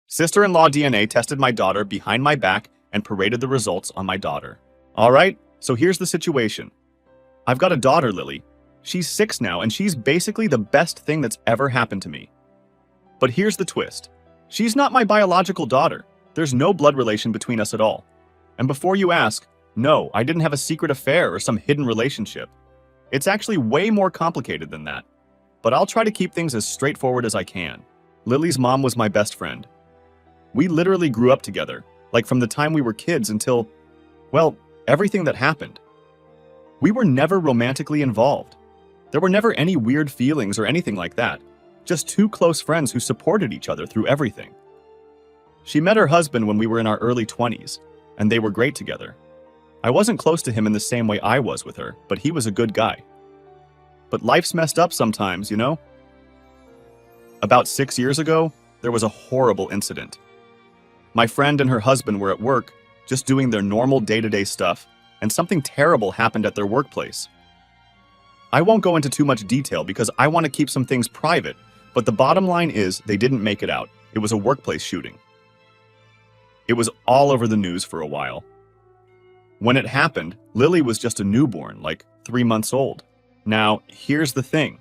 Sister-in-law DNA tested my daughter behind my back and paraded the results on my daughter. All right, so here's the situation. I've got a daughter, Lily. She's 6 now, and she's basically the best thing that's ever happened to me. But here's the twist. She's not my biological daughter. There's no blood relation between us at all. And before you ask, no, I didn't have a secret affair or some hidden relationship. It's actually way more complicated than that. But I'll try to keep things as straightforward as I can. Lily's mom was my best friend. We literally grew up together, like from the time we were kids until, well, everything that happened. We were never romantically involved. There were never any weird feelings or anything like that. Just two close friends who supported each other through everything. She met her husband when we were in our early 20s, and they were great together. I wasn't close to him in the same way I was with her, but he was a good guy. But life's messed up sometimes, you know? About 6 years ago, there was a horrible incident. My friend and her husband were at work, just doing their normal day-to-day stuff, and something terrible happened at their workplace. I won't go into too much detail because I want to keep some things private, but the bottom line is they didn't make it out. It was a workplace shooting. It was all over the news for a while. When it happened, Lily was just a newborn, like 3 months old. Now, here's the thing.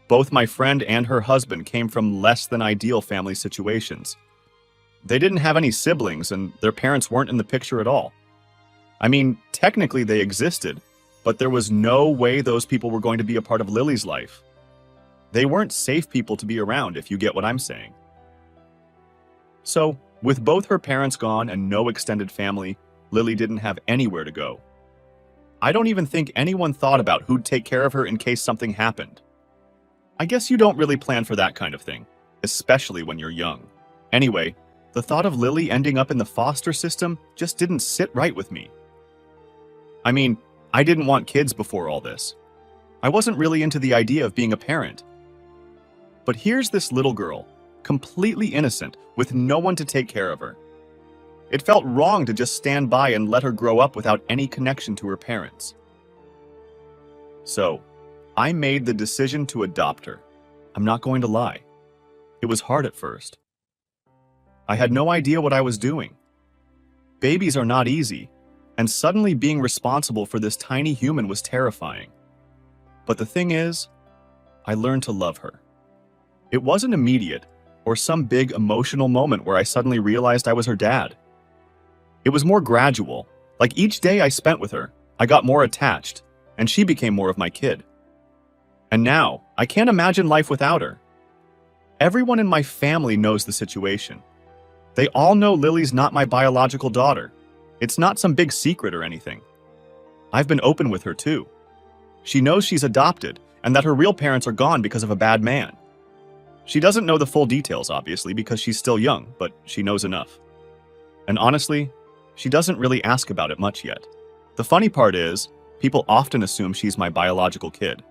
Both my friend and her husband came from less than ideal family situations. They didn't have any siblings, and their parents weren't in the picture at all. I mean, technically they existed, but there was no way those people were going to be a part of Lily's life. They weren't safe people to be around, if you get what I'm saying. So, with both her parents gone and no extended family, Lily didn't have anywhere to go. I don't even think anyone thought about who'd take care of her in case something happened. I guess you don't really plan for that kind of thing, especially when you're young. Anyway, the thought of Lily ending up in the foster system just didn't sit right with me. I mean, I didn't want kids before all this. I wasn't really into the idea of being a parent. But here's this little girl, completely innocent, with no one to take care of her. It felt wrong to just stand by and let her grow up without any connection to her parents. So, I made the decision to adopt her. I'm not going to lie. It was hard at first. I had no idea what I was doing. Babies are not easy, and suddenly being responsible for this tiny human was terrifying. But the thing is, I learned to love her. It wasn't immediate, or some big emotional moment where I suddenly realized I was her dad. It was more gradual. Like each day I spent with her, I got more attached, and she became more of my kid. And now, I can't imagine life without her. Everyone in my family knows the situation. They all know Lily's not my biological daughter. It's not some big secret or anything. I've been open with her too. She knows she's adopted and that her real parents are gone because of a bad man. She doesn't know the full details, obviously, because she's still young, but she knows enough. And honestly, she doesn't really ask about it much yet. The funny part is, people often assume she's my biological kid.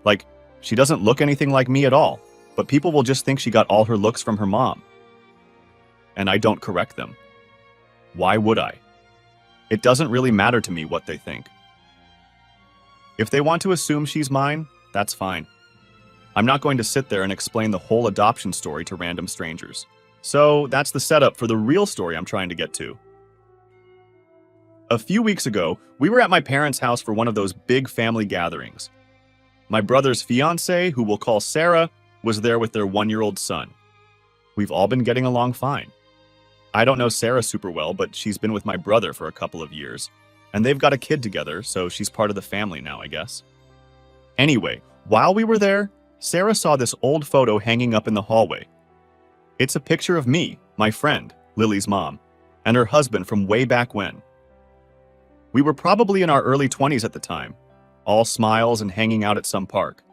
Like, she doesn't look anything like me at all, but people will just think she got all her looks from her mom. And I don't correct them. Why would I? It doesn't really matter to me what they think. If they want to assume she's mine, that's fine. I'm not going to sit there and explain the whole adoption story to random strangers. So that's the setup for the real story I'm trying to get to. A few weeks ago, we were at my parents' house for one of those big family gatherings. My brother's fiancée, who we'll call Sarah, was there with their 1-year-old son. We've all been getting along fine. I don't know Sarah super well, but she's been with my brother for a couple of years, and they've got a kid together, so she's part of the family now, I guess. Anyway, while we were there, Sarah saw this old photo hanging up in the hallway. It's a picture of me, my friend, Lily's mom, and her husband from way back when. We were probably in our early 20s at the time, all smiles and hanging out at some park.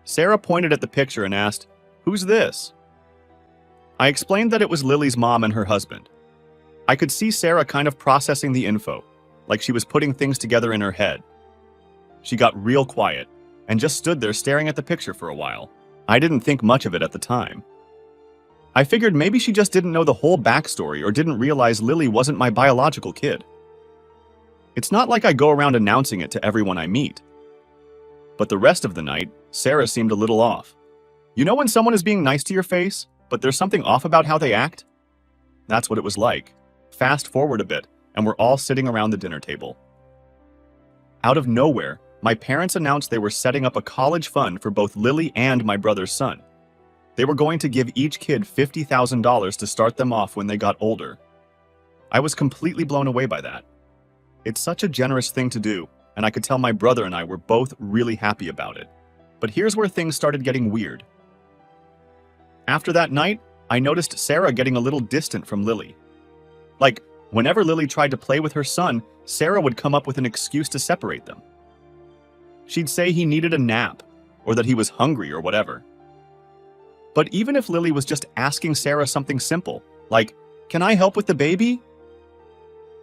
Sarah pointed at the picture and asked, "Who's this?" I explained that it was Lily's mom and her husband. I could see Sarah kind of processing the info, like she was putting things together in her head. She got real quiet and just stood there staring at the picture for a while. I didn't think much of it at the time. I figured maybe she just didn't know the whole backstory or didn't realize Lily wasn't my biological kid. It's not like I go around announcing it to everyone I meet. But the rest of the night, Sarah seemed a little off. You know when someone is being nice to your face, But there's something off about how they act? That's what it was like. Fast forward a bit, and we're all sitting around the dinner table. Out of nowhere, my parents announced they were setting up a college fund for both Lily and my brother's son. They were going to give each kid $50,000 to start them off when they got older. I was completely blown away by that. It's such a generous thing to do, and I could tell my brother and I were both really happy about it. But here's where things started getting weird. After that night, I noticed Sarah getting a little distant from Lily. Like, whenever Lily tried to play with her son, Sarah would come up with an excuse to separate them. She'd say he needed a nap, or that he was hungry or whatever. But even if Lily was just asking Sarah something simple, like, "Can I help with the baby?"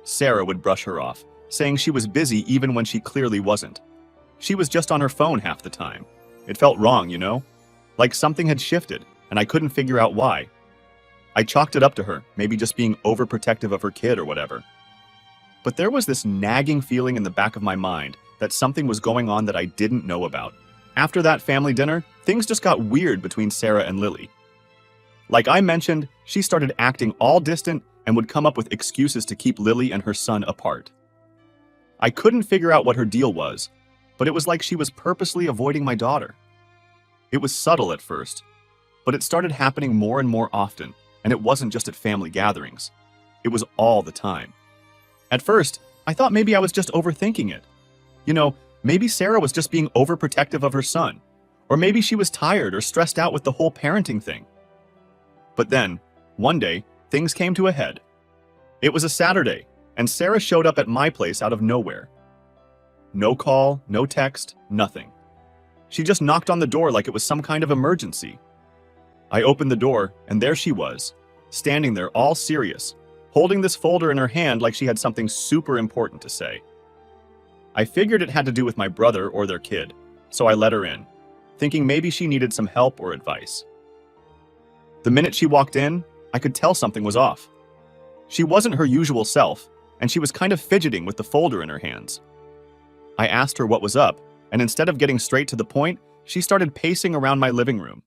Sarah would brush her off, saying she was busy even when she clearly wasn't. She was just on her phone half the time. It felt wrong, you know? Like something had shifted, and I couldn't figure out why. I chalked it up to her, maybe just being overprotective of her kid or whatever. But there was this nagging feeling in the back of my mind that something was going on that I didn't know about. After that family dinner, things just got weird between Sarah and Lily. Like I mentioned, she started acting all distant and would come up with excuses to keep Lily and her son apart. I couldn't figure out what her deal was, but it was like she was purposely avoiding my daughter. It was subtle at first, but it started happening more and more often, and it wasn't just at family gatherings. It was all the time. At first, I thought maybe I was just overthinking it. You know, maybe Sarah was just being overprotective of her son, or maybe she was tired or stressed out with the whole parenting thing. But then, one day, things came to a head. It was a Saturday, and Sarah showed up at my place out of nowhere. No call, no text, nothing. She just knocked on the door like it was some kind of emergency. I opened the door, and there she was, standing there all serious, holding this folder in her hand like she had something super important to say. I figured it had to do with my brother or their kid, so I let her in, thinking maybe she needed some help or advice. The minute she walked in, I could tell something was off. She wasn't her usual self, and she was kind of fidgeting with the folder in her hands. I asked her what was up, and instead of getting straight to the point, she started pacing around my living room.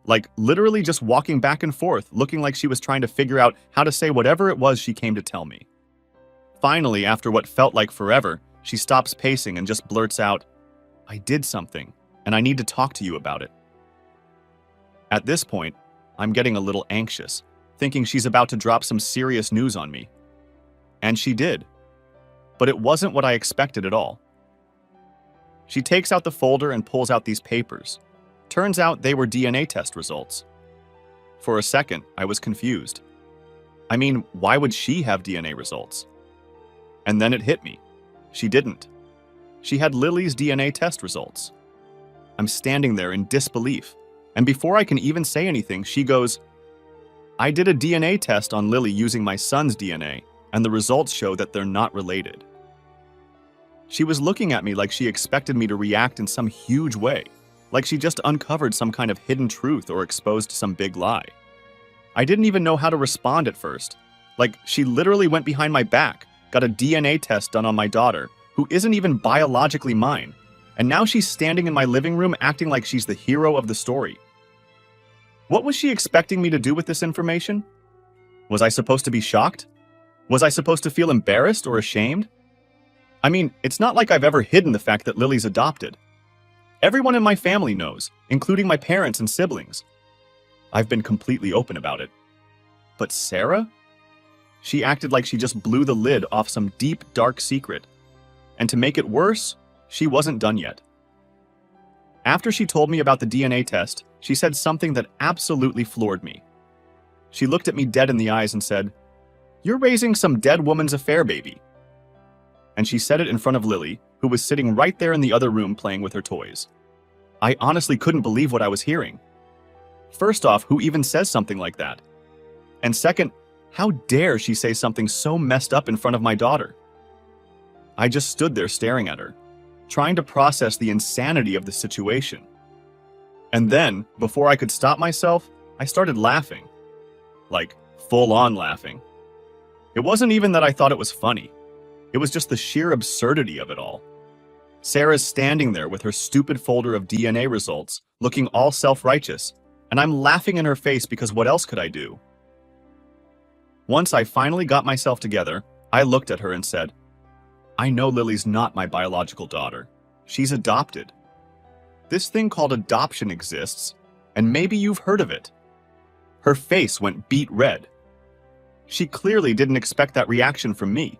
Like, literally just walking back and forth, looking like she was trying to figure out how to say whatever it was she came to tell me. Finally, after what felt like forever, she stops pacing and just blurts out, "I did something, and I need to talk to you about it." At this point, I'm getting a little anxious, thinking she's about to drop some serious news on me. And she did. But it wasn't what I expected at all. She takes out the folder and pulls out these papers. Turns out they were DNA test results. For a second, I was confused. I mean, why would she have DNA results? And then it hit me. She didn't. She had Lily's DNA test results. I'm standing there in disbelief, and before I can even say anything, she goes, "I did a DNA test on Lily using my son's DNA, and the results show that they're not related." She was looking at me like she expected me to react in some huge way, like she just uncovered some kind of hidden truth or exposed some big lie. I didn't even know how to respond at first. Like, she literally went behind my back, got a DNA test done on my daughter, who isn't even biologically mine, and now she's standing in my living room acting like she's the hero of the story. What was she expecting me to do with this information? Was I supposed to be shocked? Was I supposed to feel embarrassed or ashamed? I mean, it's not like I've ever hidden the fact that Lily's adopted. Everyone in my family knows, including my parents and siblings. I've been completely open about it. But Sarah? She acted like she just blew the lid off some deep, dark secret. And to make it worse, she wasn't done yet. After she told me about the DNA test, she said something that absolutely floored me. She looked at me dead in the eyes and said, "You're raising some dead woman's affair baby." And she said it in front of Lily, who was sitting right there in the other room playing with her toys. I honestly couldn't believe what I was hearing. First off, who even says something like that? And second, how dare she say something so messed up in front of my daughter? I just stood there staring at her, trying to process the insanity of the situation. And then, before I could stop myself, I started laughing. Like, full-on laughing. It wasn't even that I thought it was funny. It was just the sheer absurdity of it all. Sarah's standing there with her stupid folder of DNA results, looking all self-righteous, and I'm laughing in her face because what else could I do? Once I finally got myself together, I looked at her and said, I know Lily's not my biological daughter. She's adopted. This thing called adoption exists, and maybe you've heard of it. Her face went beet red. She clearly didn't expect that reaction from me.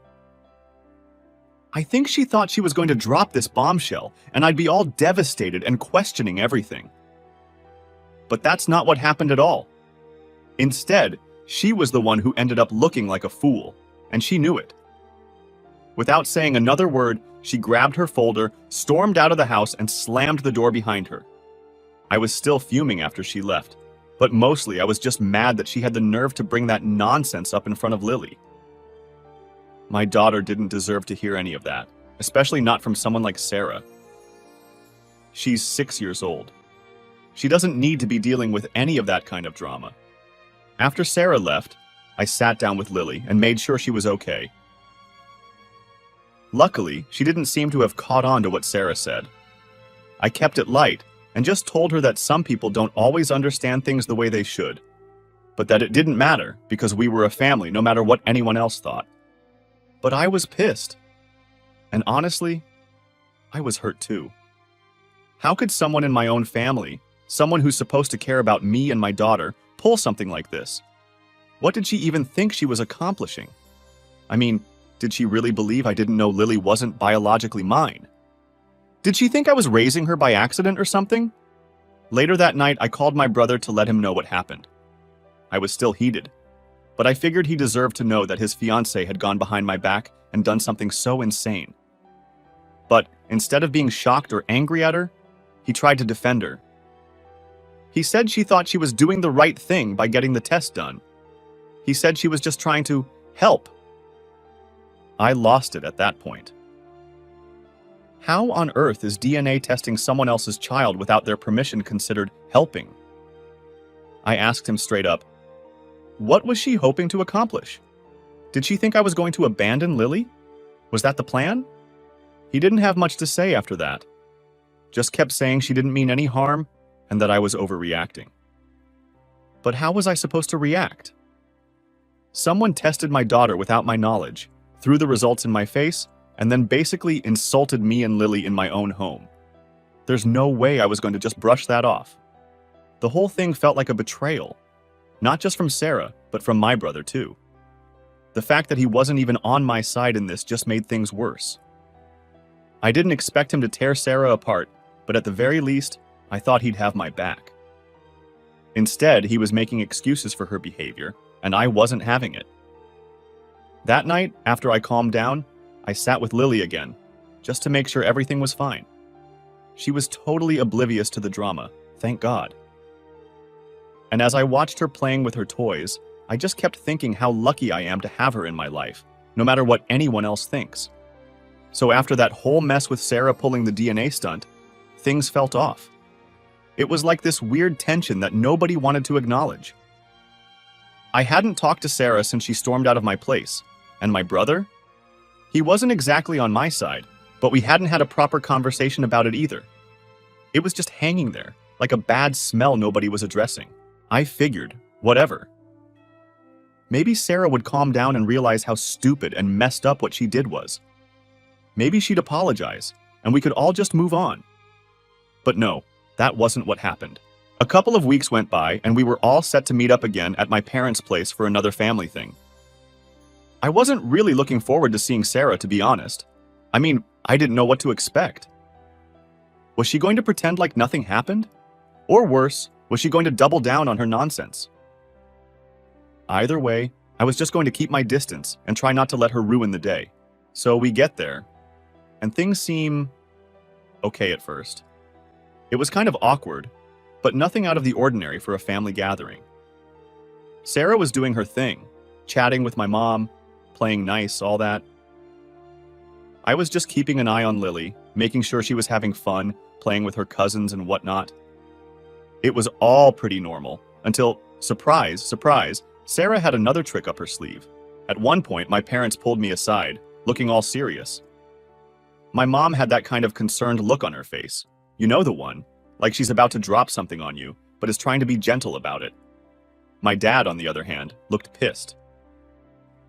I think she thought she was going to drop this bombshell, and I'd be all devastated and questioning everything. But that's not what happened at all. Instead, she was the one who ended up looking like a fool, and she knew it. Without saying another word, she grabbed her folder, stormed out of the house, and slammed the door behind her. I was still fuming after she left, but mostly I was just mad that she had the nerve to bring that nonsense up in front of Lily. My daughter didn't deserve to hear any of that, especially not from someone like Sarah. She's 6 years old. She doesn't need to be dealing with any of that kind of drama. After Sarah left, I sat down with Lily and made sure she was okay. Luckily, she didn't seem to have caught on to what Sarah said. I kept it light and just told her that some people don't always understand things the way they should, but that it didn't matter because we were a family no matter what anyone else thought. But I was pissed. And honestly, I was hurt too. How could someone in my own family, someone who's supposed to care about me and my daughter, pull something like this? What did she even think she was accomplishing? I mean, did she really believe I didn't know Lily wasn't biologically mine? Did she think I was raising her by accident or something? Later that night, I called my brother to let him know what happened. I was still heated, but I figured he deserved to know that his fiancée had gone behind my back and done something so insane. But instead of being shocked or angry at her, he tried to defend her. He said she thought she was doing the right thing by getting the test done. He said she was just trying to help. I lost it at that point. How on earth is DNA testing someone else's child without their permission considered helping? I asked him straight up, what was she hoping to accomplish? Did she think I was going to abandon Lily? Was that the plan? He didn't have much to say after that. Just kept saying she didn't mean any harm and that I was overreacting. But how was I supposed to react? Someone tested my daughter without my knowledge, threw the results in my face, and then basically insulted me and Lily in my own home. There's no way I was going to just brush that off. The whole thing felt like a betrayal, not just from Sarah, but from my brother too. The fact that he wasn't even on my side in this just made things worse. I didn't expect him to tear Sarah apart, but at the very least, I thought he'd have my back. Instead, he was making excuses for her behavior, and I wasn't having it. That night, after I calmed down, I sat with Lily again, just to make sure everything was fine. She was totally oblivious to the drama, thank God. And as I watched her playing with her toys, I just kept thinking how lucky I am to have her in my life, no matter what anyone else thinks. So after that whole mess with Sarah pulling the DNA stunt, things felt off. It was like this weird tension that nobody wanted to acknowledge. I hadn't talked to Sarah since she stormed out of my place, and my brother? He wasn't exactly on my side, but we hadn't had a proper conversation about it either. It was just hanging there, like a bad smell nobody was addressing. I figured, whatever. Maybe Sarah would calm down and realize how stupid and messed up what she did was. Maybe she'd apologize, and we could all just move on. But no, that wasn't what happened. A couple of weeks went by, and we were all set to meet up again at my parents' place for another family thing. I wasn't really looking forward to seeing Sarah, to be honest. I mean, I didn't know what to expect. Was she going to pretend like nothing happened? Or worse, was she going to double down on her nonsense? Either way, I was just going to keep my distance and try not to let her ruin the day. So we get there, and things seem okay at first. It was kind of awkward, but nothing out of the ordinary for a family gathering. Sarah was doing her thing, chatting with my mom, playing nice, all that. I was just keeping an eye on Lily, making sure she was having fun, playing with her cousins and whatnot. It was all pretty normal, until, surprise, surprise, Sarah had another trick up her sleeve. At one point, my parents pulled me aside, looking all serious. My mom had that kind of concerned look on her face. You know the one, like she's about to drop something on you, but is trying to be gentle about it. My dad, on the other hand, looked pissed.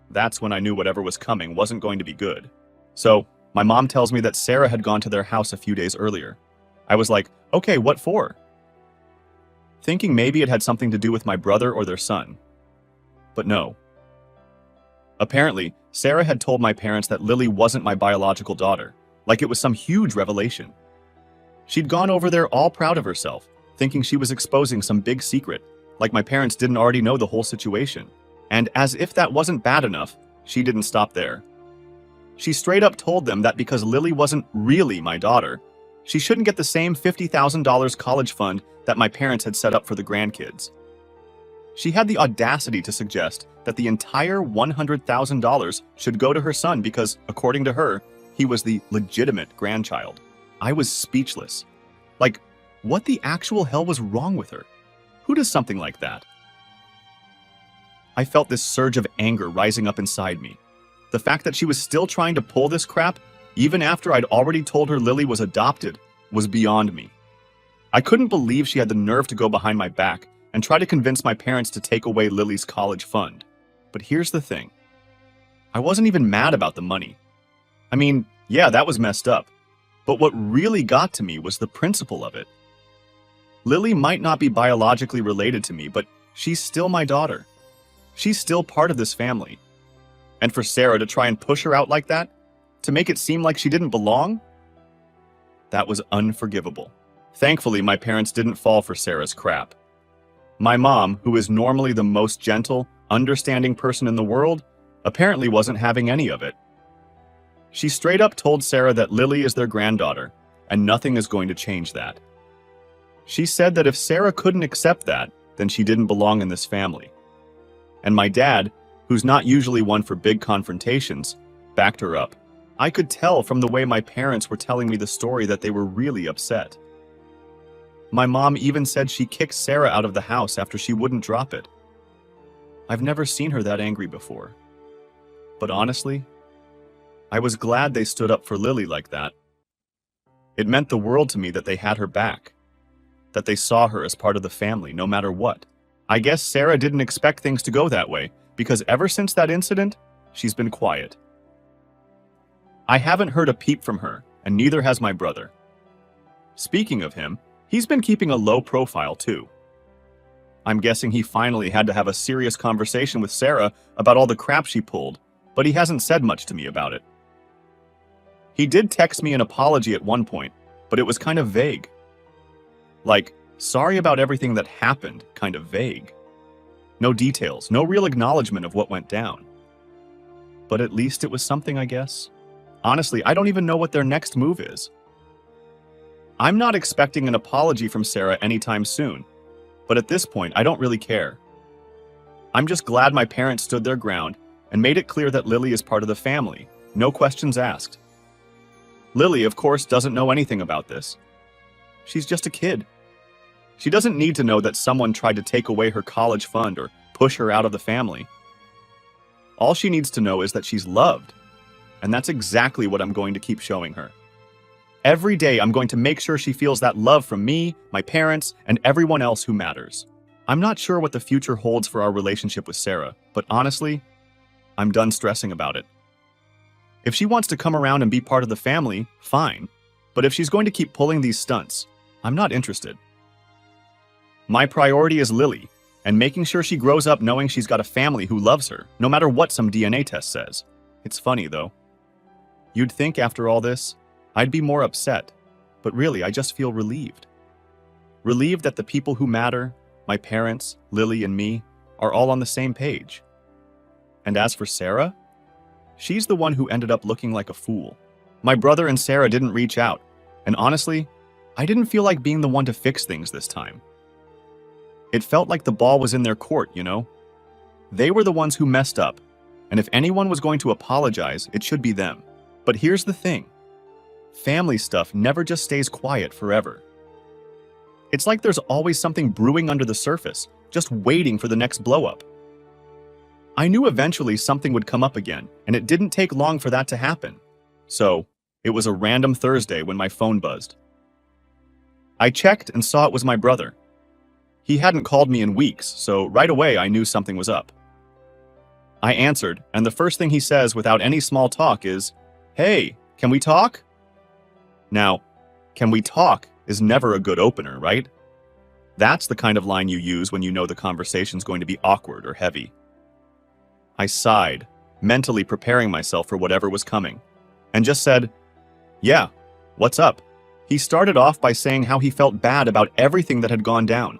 That's when I knew whatever was coming wasn't going to be good. So, my mom tells me that Sarah had gone to their house a few days earlier. I was like, okay, what for? Thinking maybe it had something to do with my brother or their son. But no. Apparently, Sarah had told my parents that Lily wasn't my biological daughter, like it was some huge revelation. She'd gone over there all proud of herself, thinking she was exposing some big secret, like my parents didn't already know the whole situation. And as if that wasn't bad enough, she didn't stop there. She straight up told them that because Lily wasn't really my daughter, she shouldn't get the same $50,000 college fund that my parents had set up for the grandkids. She had the audacity to suggest that the entire $100,000 should go to her son because, according to her, he was the legitimate grandchild. I was speechless. Like, what the actual hell was wrong with her? Who does something like that? I felt this surge of anger rising up inside me. The fact that she was still trying to pull this crap, even after I'd already told her Lily was adopted, was beyond me. I couldn't believe she had the nerve to go behind my back and try to convince my parents to take away Lily's college fund. But here's the thing. I wasn't even mad about the money. I mean, yeah, that was messed up. But what really got to me was the principle of it. Lily might not be biologically related to me, but she's still my daughter. She's still part of this family. And for Sarah to try and push her out like that, to make it seem like she didn't belong, that was unforgivable. Thankfully, my parents didn't fall for Sarah's crap. My mom, who is normally the most gentle, understanding person in the world, apparently wasn't having any of it. She straight up told Sarah that Lily is their granddaughter, and nothing is going to change that. She said that if Sarah couldn't accept that, then she didn't belong in this family. And my dad, who's not usually one for big confrontations, backed her up. I could tell from the way my parents were telling me the story that they were really upset. My mom even said she kicked Sarah out of the house after she wouldn't drop it. I've never seen her that angry before. But honestly, I was glad they stood up for Lily like that. It meant the world to me that they had her back, that they saw her as part of the family no matter what. I guess Sarah didn't expect things to go that way, because ever since that incident, she's been quiet. I haven't heard a peep from her, and neither has my brother. Speaking of him, he's been keeping a low profile too. I'm guessing he finally had to have a serious conversation with Sarah about all the crap she pulled, but he hasn't said much to me about it. He did text me an apology at one point, but it was kind of vague. Like, sorry about everything that happened, kind of vague. No details, no real acknowledgement of what went down. But at least it was something, I guess. Honestly, I don't even know what their next move is. I'm not expecting an apology from Sarah anytime soon, but at this point, I don't really care. I'm just glad my parents stood their ground and made it clear that Lily is part of the family, no questions asked. Lily, of course, doesn't know anything about this. She's just a kid. She doesn't need to know that someone tried to take away her college fund or push her out of the family. All she needs to know is that she's loved, and that's exactly what I'm going to keep showing her. Every day, I'm going to make sure she feels that love from me, my parents, and everyone else who matters. I'm not sure what the future holds for our relationship with Sarah, but honestly, I'm done stressing about it. If she wants to come around and be part of the family, fine. But if she's going to keep pulling these stunts, I'm not interested. My priority is Lily, and making sure she grows up knowing she's got a family who loves her, no matter what some DNA test says. It's funny, though. You'd think after all this, I'd be more upset, but really, I just feel relieved. Relieved that the people who matter, my parents, Lily, and me, are all on the same page. And as for Sarah, she's the one who ended up looking like a fool. My brother and Sarah didn't reach out, and honestly, I didn't feel like being the one to fix things this time. It felt like the ball was in their court, you know? They were the ones who messed up, and if anyone was going to apologize, it should be them. But here's the thing. Family stuff never just stays quiet forever. It's like there's always something brewing under the surface, just waiting for the next blow-up. I knew eventually something would come up again, and it didn't take long for that to happen. So, it was a random Thursday when my phone buzzed. I checked and saw it was my brother. He hadn't called me in weeks, so right away I knew something was up. I answered, and the first thing he says without any small talk is, "Hey, can we talk?" Now, "Can we talk" is never a good opener, right? That's the kind of line you use when you know the conversation's going to be awkward or heavy. I sighed, mentally preparing myself for whatever was coming, and just said, "Yeah, what's up?" He started off by saying how he felt bad about everything that had gone down.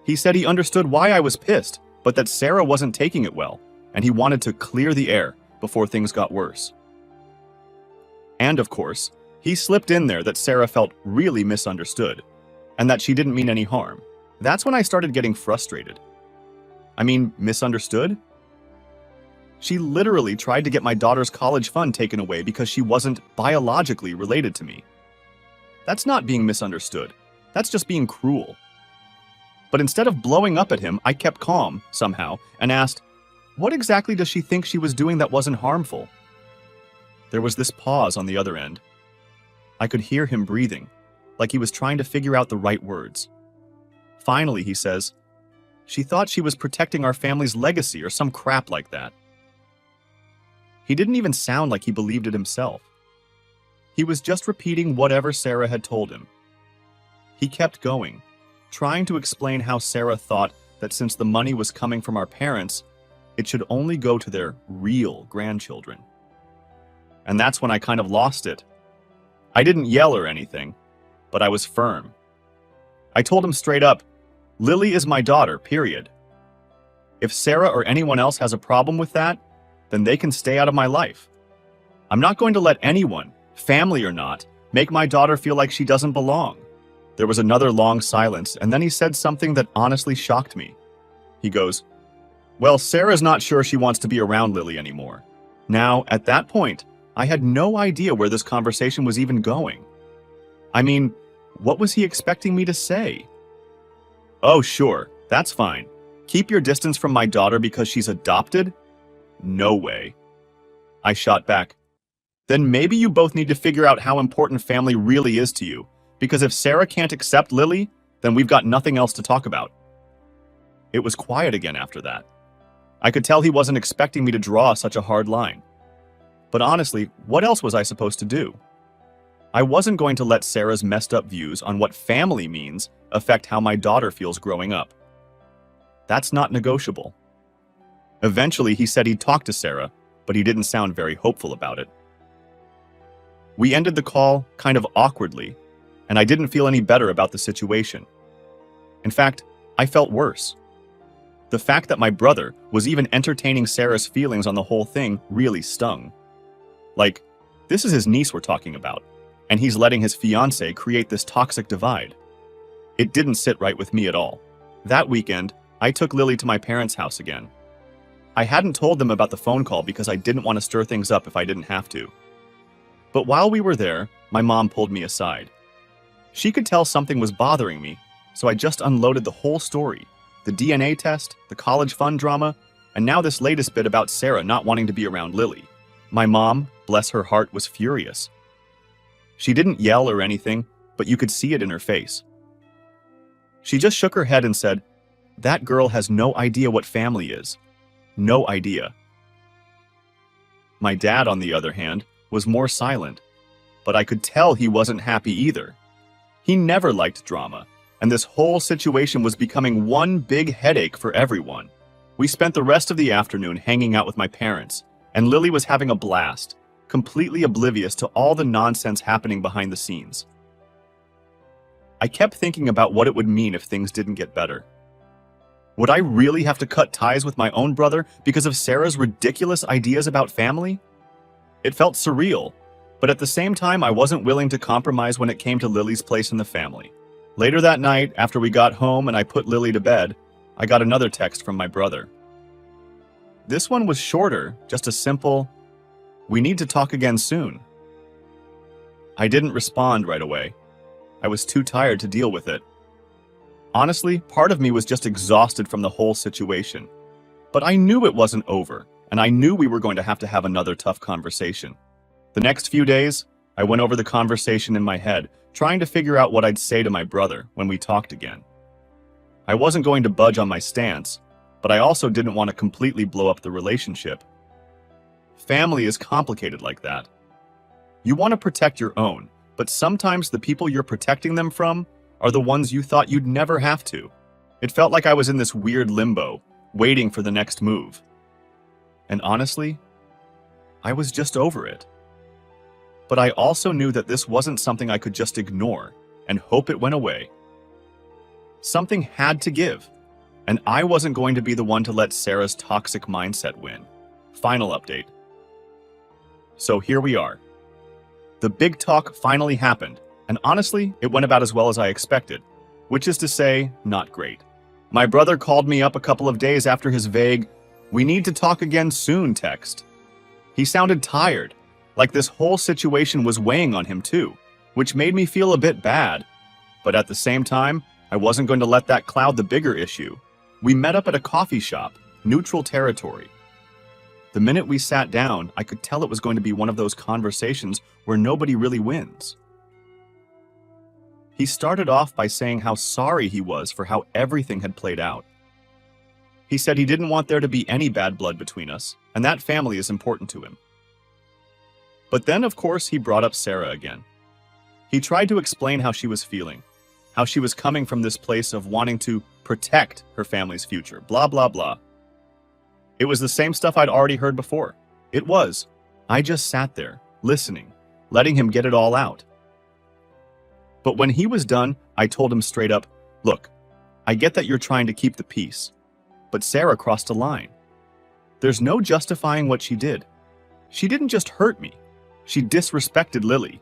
He said he understood why I was pissed, but that Sarah wasn't taking it well, and he wanted to clear the air before things got worse. And of course, he slipped in there that Sarah felt really misunderstood, and that she didn't mean any harm. That's when I started getting frustrated. I mean, misunderstood? She literally tried to get my daughter's college fund taken away because she wasn't biologically related to me. That's not being misunderstood. That's just being cruel. But instead of blowing up at him, I kept calm, somehow, and asked, what exactly does she think she was doing that wasn't harmful? There was this pause on the other end. I could hear him breathing, like he was trying to figure out the right words. Finally, he says, she thought she was protecting our family's legacy or some crap like that. He didn't even sound like he believed it himself. He was just repeating whatever Sarah had told him. He kept going, trying to explain how Sarah thought that since the money was coming from our parents, it should only go to their real grandchildren. And that's when I kind of lost it. I didn't yell or anything, but I was firm. I told him straight up, Lily is my daughter, period. If Sarah or anyone else has a problem with that, then they can stay out of my life. I'm not going to let anyone, family or not, make my daughter feel like she doesn't belong. There was another long silence, and then he said something that honestly shocked me. He goes, well, Sarah's not sure she wants to be around Lily anymore. Now, at that point, I had no idea where this conversation was even going. I mean, what was he expecting me to say? Oh, sure, that's fine. Keep your distance from my daughter because she's adopted? No way. I shot back. Then maybe you both need to figure out how important family really is to you, because if Sarah can't accept Lily, then we've got nothing else to talk about. It was quiet again after that. I could tell he wasn't expecting me to draw such a hard line. But honestly, what else was I supposed to do? I wasn't going to let Sarah's messed up views on what family means affect how my daughter feels growing up. That's not negotiable. Eventually, he said he'd talk to Sarah, but he didn't sound very hopeful about it. We ended the call kind of awkwardly, and I didn't feel any better about the situation. In fact, I felt worse. The fact that my brother was even entertaining Sarah's feelings on the whole thing really stung. Like, this is his niece we're talking about, and he's letting his fiancée create this toxic divide. It didn't sit right with me at all. That weekend, I took Lily to my parents' house again. I hadn't told them about the phone call because I didn't want to stir things up if I didn't have to. But while we were there, my mom pulled me aside. She could tell something was bothering me, so I just unloaded the whole story. The DNA test, the college fund drama, and now this latest bit about Sarah not wanting to be around Lily. My mom, bless her heart, was furious. She didn't yell or anything, but you could see it in her face. She just shook her head and said, that girl has no idea what family is. No idea. My dad, on the other hand, was more silent, but I could tell he wasn't happy either. He never liked drama, and this whole situation was becoming one big headache for everyone. We spent the rest of the afternoon hanging out with my parents, and Lily was having a blast, completely oblivious to all the nonsense happening behind the scenes. I kept thinking about what it would mean if things didn't get better. Would I really have to cut ties with my own brother because of Sarah's ridiculous ideas about family? It felt surreal, but at the same time, I wasn't willing to compromise when it came to Lily's place in the family. Later that night, after we got home and I put Lily to bed, I got another text from my brother. This one was shorter, just a simple, "We need to talk again soon." I didn't respond right away. I was too tired to deal with it. Honestly, part of me was just exhausted from the whole situation. But I knew it wasn't over, and I knew we were going to have another tough conversation. The next few days, I went over the conversation in my head, trying to figure out what I'd say to my brother when we talked again. I wasn't going to budge on my stance, but I also didn't want to completely blow up the relationship. Family is complicated like that. You want to protect your own, but sometimes the people you're protecting them from are the ones you thought you'd never have to. It felt like I was in this weird limbo, waiting for the next move. And honestly, I was just over it. But I also knew that this wasn't something I could just ignore and hope it went away. Something had to give, and I wasn't going to be the one to let Sarah's toxic mindset win. Final update. So here we are. The big talk finally happened, and honestly, it went about as well as I expected, which is to say, not great. My brother called me up a couple of days after his vague, "We need to talk again soon" text. He sounded tired, like this whole situation was weighing on him too, which made me feel a bit bad. But at the same time, I wasn't going to let that cloud the bigger issue. We met up at a coffee shop, neutral territory. The minute we sat down, I could tell it was going to be one of those conversations where nobody really wins. He started off by saying how sorry he was for how everything had played out. He said he didn't want there to be any bad blood between us, and that family is important to him. But then, of course, he brought up Sarah again. He tried to explain how she was feeling, how she was coming from this place of wanting to protect her family's future, blah, blah, blah. It was the same stuff I'd already heard before. It was. I just sat there, listening, letting him get it all out. But when he was done, I told him straight up, "Look, I get that you're trying to keep the peace, but Sarah crossed a line. There's no justifying what she did. She didn't just hurt me. She disrespected Lily.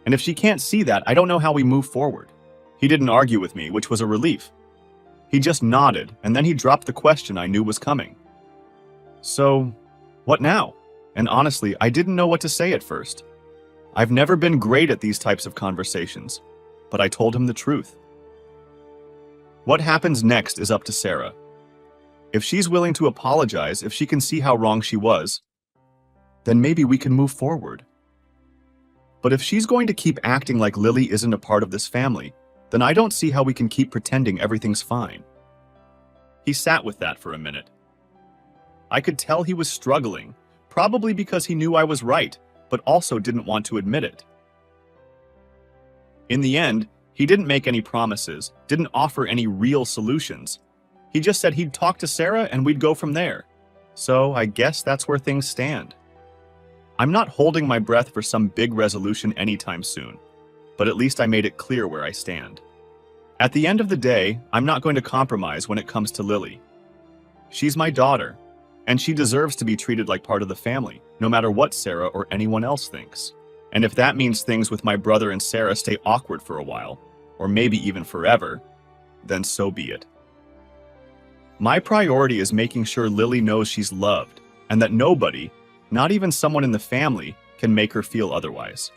And if she can't see that, I don't know how we move forward." He didn't argue with me, which was a relief. He just nodded, and then he dropped the question I knew was coming. "So, what now?" And honestly, I didn't know what to say at first. I've never been great at these types of conversations, but I told him the truth. What happens next is up to Sarah. If she's willing to apologize, if she can see how wrong she was, then maybe we can move forward. But if she's going to keep acting like Lily isn't a part of this family, then I don't see how we can keep pretending everything's fine. He sat with that for a minute. I could tell he was struggling, probably because he knew I was right, but also didn't want to admit it. In the end, he didn't make any promises, didn't offer any real solutions. He just said he'd talk to Sarah and we'd go from there. So I guess that's where things stand. I'm not holding my breath for some big resolution anytime soon, but at least I made it clear where I stand. At the end of the day, I'm not going to compromise when it comes to Lily. She's my daughter, and she deserves to be treated like part of the family, no matter what Sarah or anyone else thinks. And if that means things with my brother and Sarah stay awkward for a while, or maybe even forever, then so be it. My priority is making sure Lily knows she's loved, and that nobody, not even someone in the family, can make her feel otherwise.